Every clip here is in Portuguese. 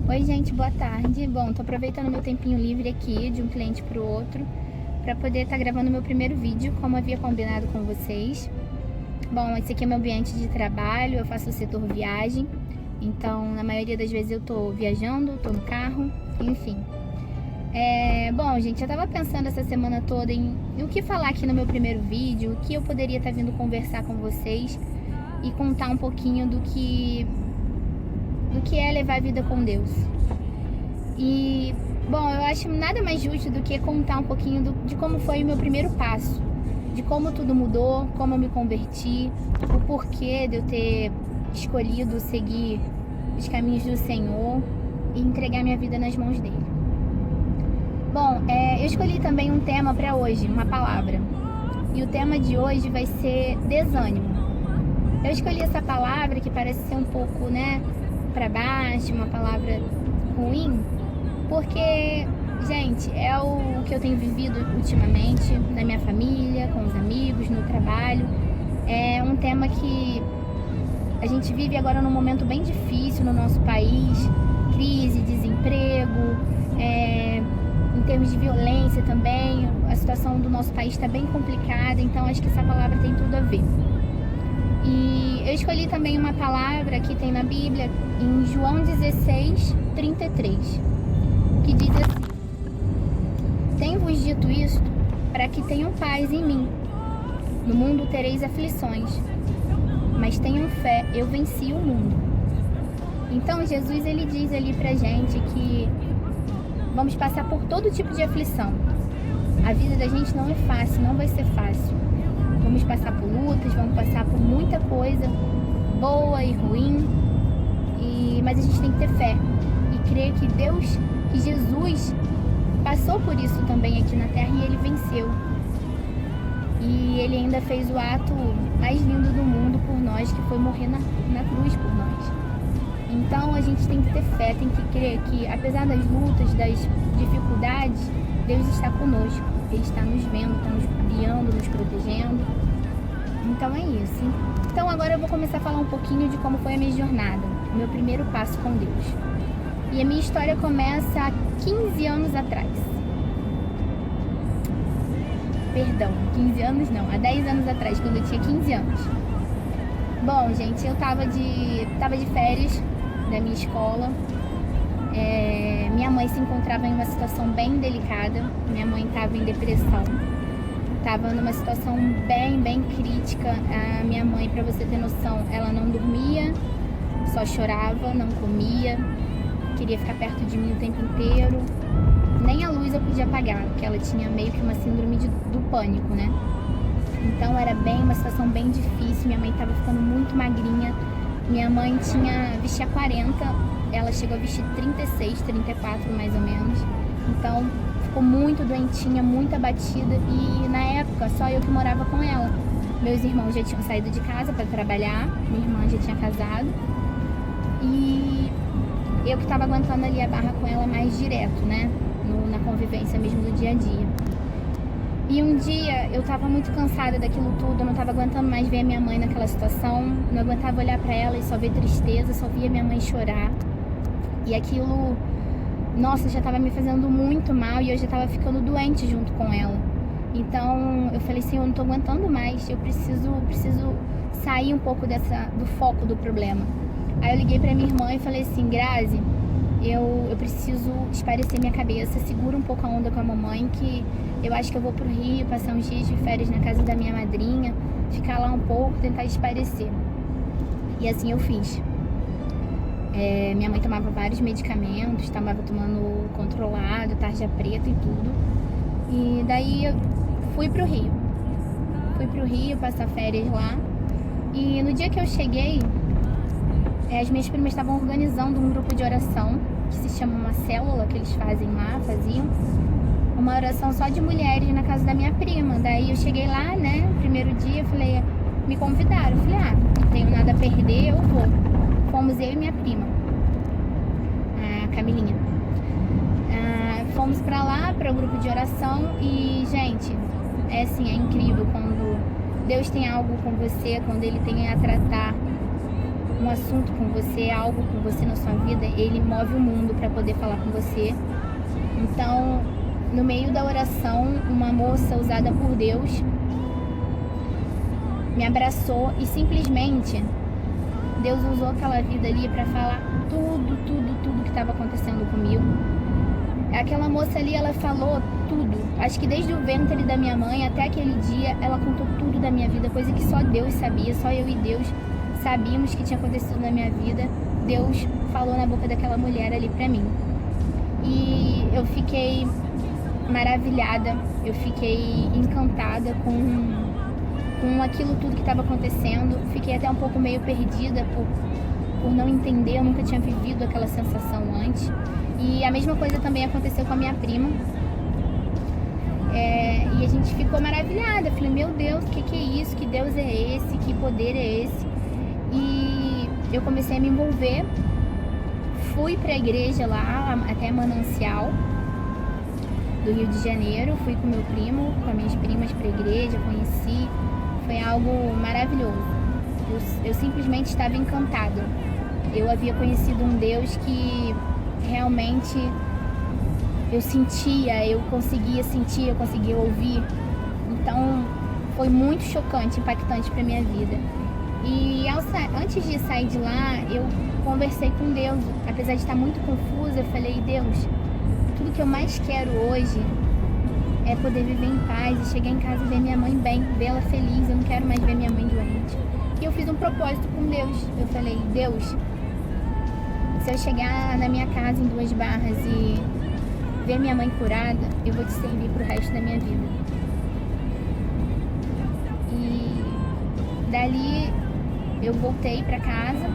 Oi gente, boa tarde. Bom, tô aproveitando meu tempinho livre aqui de um cliente pro outro para poder estar gravando meu primeiro vídeo, como havia combinado com vocês. Bom, esse aqui é meu ambiente de trabalho, eu faço o setor viagem, então na maioria das vezes eu tô viajando, tô no carro, enfim. Bom, gente, eu tava pensando essa semana toda em o que falar aqui no meu primeiro vídeo, o que eu poderia estar vindo conversar com vocês e contar um pouquinho do que é levar a vida com Deus. E, bom, eu acho nada mais justo do que contar um pouquinho de como foi o meu primeiro passo, de como tudo mudou, como eu me converti, o porquê de eu ter escolhido seguir os caminhos do Senhor e entregar minha vida nas mãos dele. Bom, eu escolhi também um tema para hoje, uma palavra. E o tema de hoje vai ser desânimo. Eu escolhi essa palavra que parece ser um pouco, para baixo, uma palavra ruim, porque, gente, é o que eu tenho vivido ultimamente na minha família, com os amigos, no trabalho. É um tema que a gente vive agora num momento bem difícil no nosso país, crise, desemprego, em termos de violência também, a situação do nosso país está bem complicada, então acho que essa palavra tem tudo a ver. E eu escolhi também uma palavra que tem na Bíblia, em João 16, 33, que diz assim: tenho-vos dito isto para que tenham paz em mim. No mundo tereis aflições, mas tenham fé, eu venci o mundo. Então Jesus, ele diz ali pra gente que vamos passar por todo tipo de aflição. A vida da gente não é fácil, não vai ser fácil. Vamos passar por lutas, vamos passar por muita coisa boa e ruim, mas a gente tem que ter fé e crer que Deus, que Jesus passou por isso também aqui na Terra e ele venceu. E ele ainda fez o ato mais lindo do mundo por nós, que foi morrer na cruz por nós. Então a gente tem que ter fé, tem que crer que apesar das lutas, das dificuldades, Deus está conosco. Ele está nos vendo, está nos guiando, nos protegendo. Então é isso. Então agora eu vou começar a falar um pouquinho de como foi a minha jornada, o meu primeiro passo com Deus. E a minha história começa há 15 anos atrás. Perdão, 15 anos não, há 10 anos atrás, quando eu tinha 15 anos. Bom, gente, eu tava de férias da minha escola. Minha mãe se encontrava em uma situação bem delicada. Minha mãe estava em depressão, estava numa situação bem crítica. A minha mãe, para você ter noção, ela não dormia, só chorava, não comia, queria ficar perto de mim o tempo inteiro. Nem a luz eu podia apagar, porque ela tinha meio que uma síndrome do pânico, né? Então era uma situação bem difícil. Minha mãe estava ficando muito magrinha. Minha mãe vestia 40, ela chegou a vestir 36, 34 mais ou menos. Então ficou muito doentinha, muito abatida. E na época só eu que morava com ela. Meus irmãos já tinham saído de casa para trabalhar, minha irmã já tinha casado. E eu que estava aguentando ali a barra com ela mais direto, né? Na convivência mesmo do dia a dia. E um dia eu tava muito cansada daquilo tudo, eu não tava aguentando mais ver a minha mãe naquela situação, não aguentava olhar pra ela e só ver tristeza, só via minha mãe chorar. E aquilo, nossa, já tava me fazendo muito mal e eu já tava ficando doente junto com ela. Então eu falei assim, eu não tô aguentando mais, eu preciso sair um pouco do foco do problema. Aí eu liguei pra minha irmã e falei assim, Grazi, eu preciso espairecer minha cabeça, segura um pouco a onda com a mamãe, que eu acho que eu vou pro Rio, passar uns dias de férias na casa da minha madrinha, ficar lá um pouco, tentar espairecer. E assim eu fiz. Minha mãe tomava vários medicamentos, estava tomando controlado, tarja preta e tudo. E daí eu fui pro Rio. Fui pro Rio passar férias lá. E no dia que eu cheguei, as minhas primas estavam organizando um grupo de oração, que se chama uma célula, que eles faziam uma oração só de mulheres na casa da minha prima. Daí eu cheguei lá, né, primeiro dia, me convidaram, falei, não tenho nada a perder, eu vou. Fomos eu e minha prima, a Camilinha. Fomos pra lá, para o grupo de oração e, gente, é incrível quando Deus tem algo com você, quando Ele tem a tratar um assunto com você, algo com você na sua vida, ele move o mundo para poder falar com você. Então, no meio da oração, uma moça usada por Deus me abraçou e simplesmente Deus usou aquela vida ali para falar tudo que estava acontecendo comigo. Aquela moça ali, ela falou tudo. Acho que desde o ventre da minha mãe até aquele dia, ela contou tudo da minha vida, coisa que só Deus sabia, só eu e Deus sabíamos que tinha acontecido na minha vida. Deus falou na boca daquela mulher ali pra mim. E eu fiquei maravilhada, eu fiquei encantada com aquilo tudo que estava acontecendo. Fiquei até um pouco meio perdida por não entender, eu nunca tinha vivido aquela sensação antes. E a mesma coisa também aconteceu com a minha prima. E a gente ficou maravilhada. Falei, meu Deus, o que é isso? Que Deus é esse? Que poder é esse? E eu comecei a me envolver. Fui pra igreja lá, até Manancial, do Rio de Janeiro. Fui com meu primo, com as minhas primas pra igreja, conheci. Foi algo maravilhoso. Eu simplesmente estava encantada. Eu havia conhecido um Deus que realmente eu sentia, eu conseguia sentir, eu conseguia ouvir. Então foi muito chocante, impactante para minha vida. E antes de sair de lá, eu conversei com Deus. Apesar de estar muito confusa, eu falei, Deus, tudo que eu mais quero hoje é poder viver em paz e chegar em casa e ver minha mãe bem, vê-la feliz. Eu não quero mais ver minha mãe doente. E eu fiz um propósito com Deus. Eu falei, Deus, se eu chegar na minha casa em Duas Barras e ver minha mãe curada, eu vou te servir pro resto da minha vida. E dali eu voltei pra casa.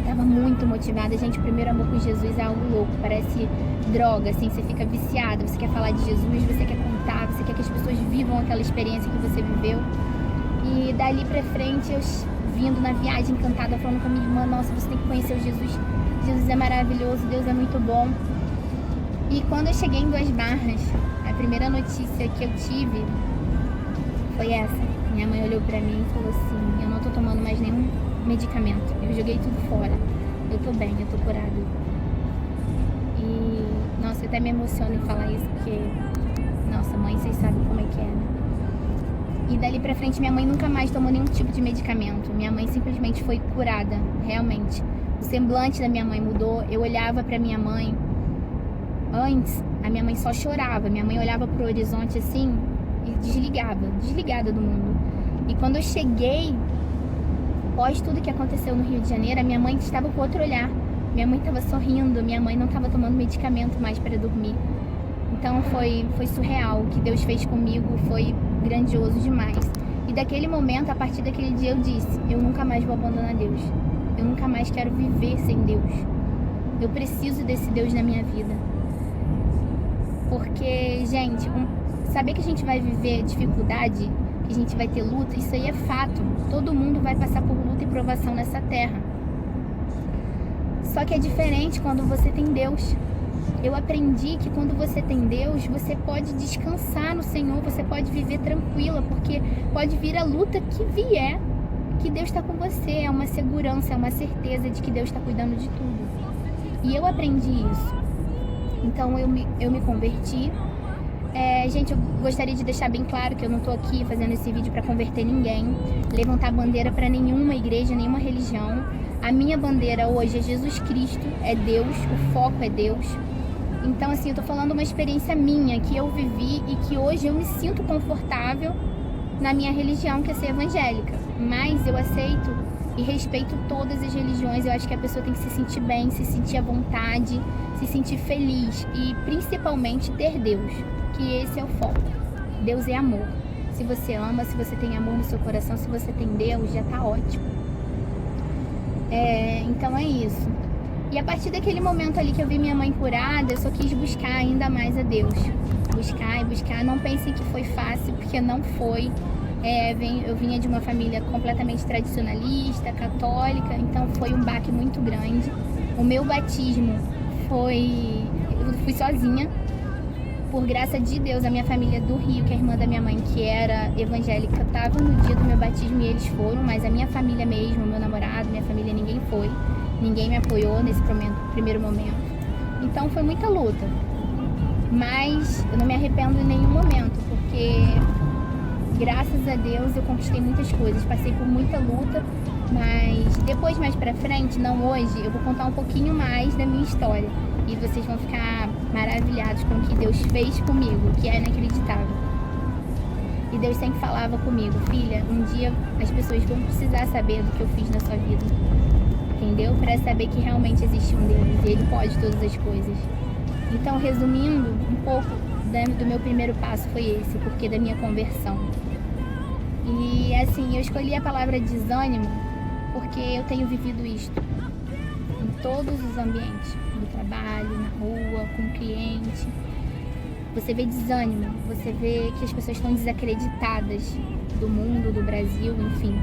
Tava muito motivada, gente. O primeiro amor com Jesus é algo louco, parece droga, assim, você fica viciada, você quer falar de Jesus, você quer contar, você quer que as pessoas vivam aquela experiência que você viveu. E dali pra frente, eu vindo na viagem encantada, falando com a minha irmã, nossa, você tem que conhecer o Jesus, Jesus é maravilhoso, Deus é muito bom. E quando eu cheguei em Duas Barras, a primeira notícia que eu tive foi essa. Minha mãe olhou pra mim e falou assim, eu não tô tomando mais nenhum medicamento, eu joguei tudo fora, eu tô bem, eu tô curada. E, nossa, eu até me emociono em falar isso, porque, nossa, mãe, vocês sabem como é que é, né? E dali pra frente, minha mãe nunca mais tomou nenhum tipo de medicamento, minha mãe simplesmente foi curada, realmente. O semblante da minha mãe mudou, eu olhava pra minha mãe, antes, a minha mãe só chorava, minha mãe olhava pro horizonte assim e desligada do mundo. E quando eu cheguei, após tudo que aconteceu no Rio de Janeiro, a minha mãe estava com outro olhar. Minha mãe estava sorrindo, minha mãe não estava tomando medicamento mais para dormir. Então foi surreal. O que Deus fez comigo foi grandioso demais. E daquele momento, a partir daquele dia, eu disse, eu nunca mais vou abandonar Deus. Eu nunca mais quero viver sem Deus. Eu preciso desse Deus na minha vida. Porque, gente, saber que a gente vai viver dificuldade, que a gente vai ter luta, isso aí é fato. Todo mundo vai passar por luta e provação nessa terra. Só que é diferente quando você tem Deus. Eu aprendi que quando você tem Deus, você pode descansar no Senhor, você pode viver tranquila, porque pode vir a luta que vier, que Deus está com você. É uma segurança, é uma certeza de que Deus está cuidando de tudo. E eu aprendi isso. Então eu me converti. Gente, eu gostaria de deixar bem claro que eu não tô aqui fazendo esse vídeo para converter ninguém, levantar bandeira para nenhuma igreja, nenhuma religião. A minha bandeira hoje é Jesus Cristo, é Deus, o foco é Deus. Então, assim, eu tô falando uma experiência minha, que eu vivi e que hoje eu me sinto confortável na minha religião, que é ser evangélica. Mas eu aceito e respeito todas as religiões. Eu acho que a pessoa tem que se sentir bem, se sentir à vontade, se sentir feliz e principalmente ter Deus, que esse é o foco. Deus é amor. Se você ama, se você tem amor no seu coração, se você tem Deus, já tá ótimo. Então é isso. E a partir daquele momento ali que eu vi minha mãe curada, eu só quis buscar ainda mais a Deus. Buscar e buscar. Não pensem que foi fácil, porque não foi. Eu vinha de uma família completamente tradicionalista, católica, então foi um baque muito grande. O meu batismo eu fui sozinha. Por graça de Deus, a minha família do Rio, que é a irmã da minha mãe, que era evangélica, estava no dia do meu batismo e eles foram, mas a minha família mesmo, meu namorado, minha família, ninguém foi. ninguém me apoiou nesse primeiro momento. Então foi muita luta, mas eu não me arrependo em nenhum momento, porque graças a Deus eu conquistei muitas coisas, passei por muita luta, mas depois, mais pra frente, não hoje, eu vou contar um pouquinho mais da minha história e vocês vão ficar maravilhados com o que Deus fez comigo, que é inacreditável. E Deus sempre falava comigo: filha, um dia as pessoas vão precisar saber do que eu fiz na sua vida, entendeu? Para saber que realmente existe um Deus e Ele pode todas as coisas. Então, resumindo, um pouco do meu primeiro passo foi esse, porque da minha conversão. E assim, eu escolhi a palavra desânimo porque eu tenho vivido isto em todos os ambientes, no trabalho, na rua, com o cliente. Você vê desânimo, você vê que as pessoas estão desacreditadas do mundo, do Brasil, enfim.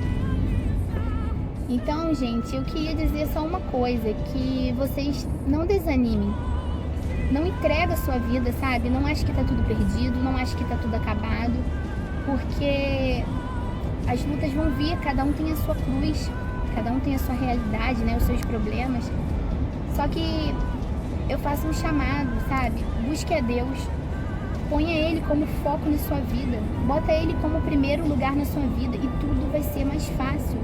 Então, gente, eu queria dizer só uma coisa, que vocês não desanimem. Não entrega a sua vida, sabe? Não ache que tá tudo perdido, não ache que tá tudo acabado, porque as lutas vão vir, cada um tem a sua cruz, cada um tem a sua realidade, né? Os seus problemas. Só que eu faço um chamado, sabe? Busque a Deus. Ponha Ele como foco na sua vida. Bota Ele como primeiro lugar na sua vida e tudo vai ser mais fácil.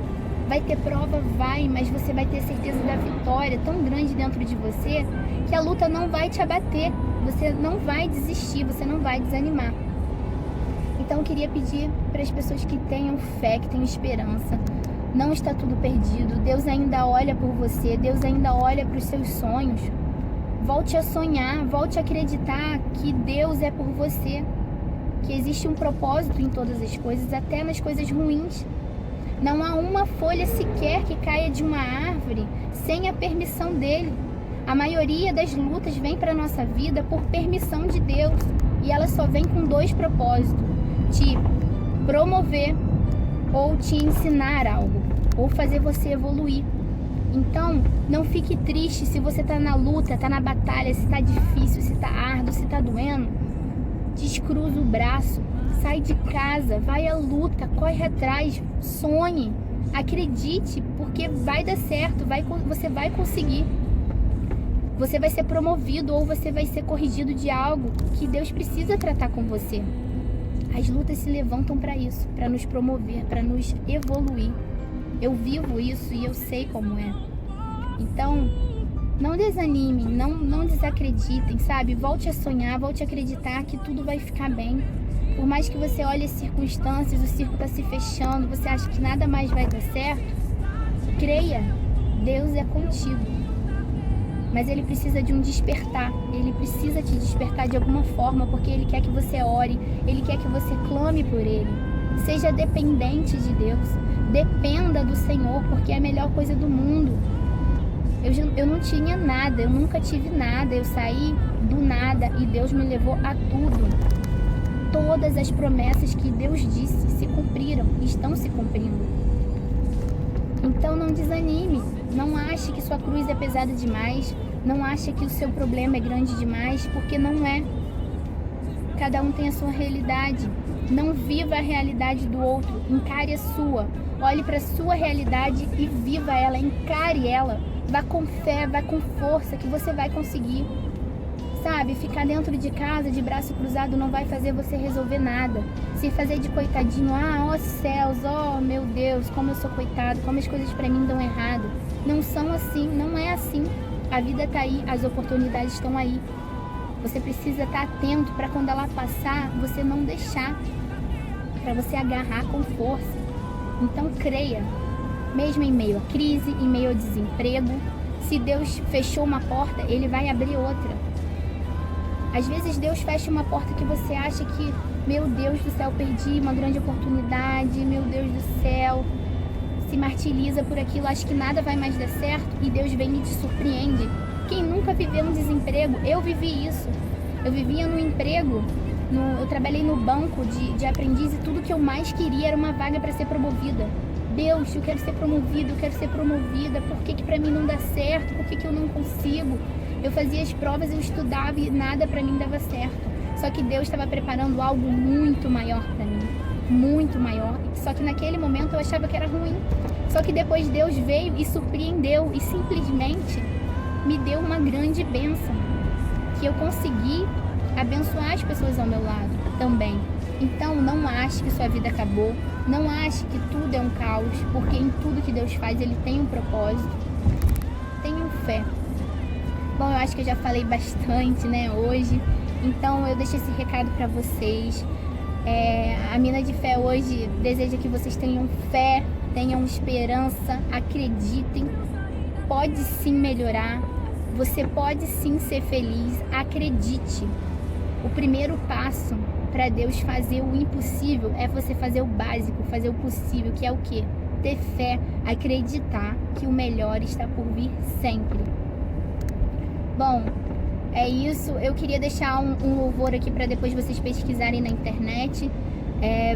Vai ter prova, vai, mas você vai ter certeza da vitória tão grande dentro de você que a luta não vai te abater. Você não vai desistir, você não vai desanimar. Então eu queria pedir para as pessoas que tenham fé, que tenham esperança. Não está tudo perdido. Deus ainda olha por você, Deus ainda olha para os seus sonhos. Volte a sonhar, volte a acreditar que Deus é por você, que existe um propósito em todas as coisas, até nas coisas ruins. Não há uma folha sequer que caia de uma árvore sem a permissão dele. A maioria das lutas vem para a nossa vida por permissão de Deus, e ela só vem com dois propósitos: te promover ou te ensinar algo, ou fazer você evoluir. Então, não fique triste se você está na luta, está na batalha, se está difícil, se está árduo, se está doendo. Descruza o braço, sai de casa, vai à luta, corre atrás, sonhe, acredite, porque vai dar certo, você vai conseguir. Você vai ser promovido ou você vai ser corrigido de algo que Deus precisa tratar com você. As lutas se levantam para isso, para nos promover, para nos evoluir. Eu vivo isso e eu sei como é. Então, não desanimem, não desacreditem, sabe? Volte a sonhar, volte a acreditar que tudo vai ficar bem. Por mais que você olhe as circunstâncias, o circo está se fechando, você acha que nada mais vai dar certo, creia, Deus é contigo. Mas Ele precisa de um despertar, Ele precisa te despertar de alguma forma, porque Ele quer que você ore, Ele quer que você clame por Ele. Seja dependente de Deus, dependa do Senhor, porque é a melhor coisa do mundo. Eu não tinha nada, eu nunca tive nada, eu saí do nada e Deus me levou a tudo. Todas as promessas que Deus disse se cumpriram, estão se cumprindo. Então não desanime, não ache que sua cruz é pesada demais, não ache que o seu problema é grande demais, porque não é. Cada um tem a sua realidade. Não viva a realidade do outro, encare a sua. Olhe para a sua realidade e viva ela, encare ela. Vá com fé, vá com força, que você vai conseguir. Sabe, ficar dentro de casa de braço cruzado não vai fazer você resolver nada. Se fazer de coitadinho, ó céus, ó meu Deus, como eu sou coitado, como as coisas para mim dão errado. Não são assim, não é assim. A vida tá aí, as oportunidades estão aí. Você precisa estar atento para quando ela passar, você não deixar, para você agarrar com força. Então creia, mesmo em meio à crise, em meio ao desemprego, se Deus fechou uma porta, Ele vai abrir outra. Às vezes Deus fecha uma porta que você acha que, meu Deus do céu, perdi uma grande oportunidade, meu Deus do céu, se martiriza por aquilo, acha que nada vai mais dar certo, e Deus vem e te surpreende. Quem nunca viveu um desemprego? Eu vivi isso. Eu vivia no emprego, eu trabalhei no banco de aprendiz e tudo que eu mais queria era uma vaga para ser promovida. Deus, eu quero ser promovido, eu quero ser promovida, por que para mim não dá certo? Por que eu não consigo? Eu fazia as provas, eu estudava e nada para mim dava certo. Só que Deus estava preparando algo muito maior para mim. muito maior, só que naquele momento eu achava que era ruim. Só que depois Deus veio e surpreendeu e simplesmente me deu uma grande bênção, que eu consegui abençoar as pessoas ao meu lado também. Então não ache que sua vida acabou, não ache que tudo é um caos, porque em tudo que Deus faz Ele tem um propósito. Tenham fé. Bom, eu acho que eu já falei bastante, né, hoje, então eu deixo esse recado para vocês. A Mina de Fé hoje deseja que vocês tenham fé, tenham esperança, acreditem, pode sim melhorar, você pode sim ser feliz, acredite. O primeiro passo para Deus fazer o impossível é você fazer o básico, fazer o possível, que é o quê? Ter fé, acreditar que o melhor está por vir sempre. Bom, é isso. Eu queria deixar um louvor aqui para depois vocês pesquisarem na internet.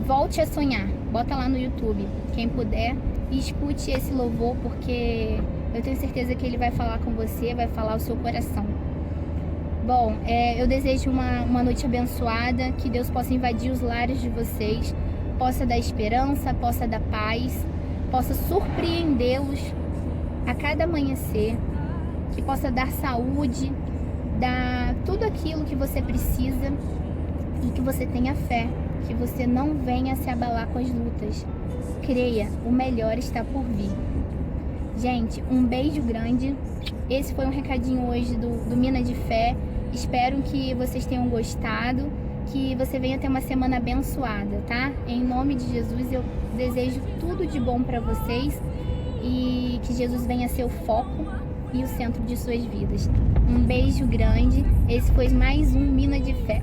Volte a sonhar, bota lá no YouTube, quem puder, e escute esse louvor, porque eu tenho certeza que ele vai falar com você, vai falar o seu coração. Bom, eu desejo uma noite abençoada, que Deus possa invadir os lares de vocês, possa dar esperança, possa dar paz, possa surpreendê-los a cada amanhecer, que possa dar saúde, dar tudo aquilo que você precisa e que você tenha fé, que você não venha se abalar com as lutas. Creia, o melhor está por vir. Gente, um beijo grande. Esse foi um recadinho hoje do Mina de Fé. Espero que vocês tenham gostado, que você venha ter uma semana abençoada, tá? Em nome de Jesus, eu desejo tudo de bom para vocês e que Jesus venha ser o foco e o centro de suas vidas. Um beijo grande. Esse foi mais um Mina de Fé.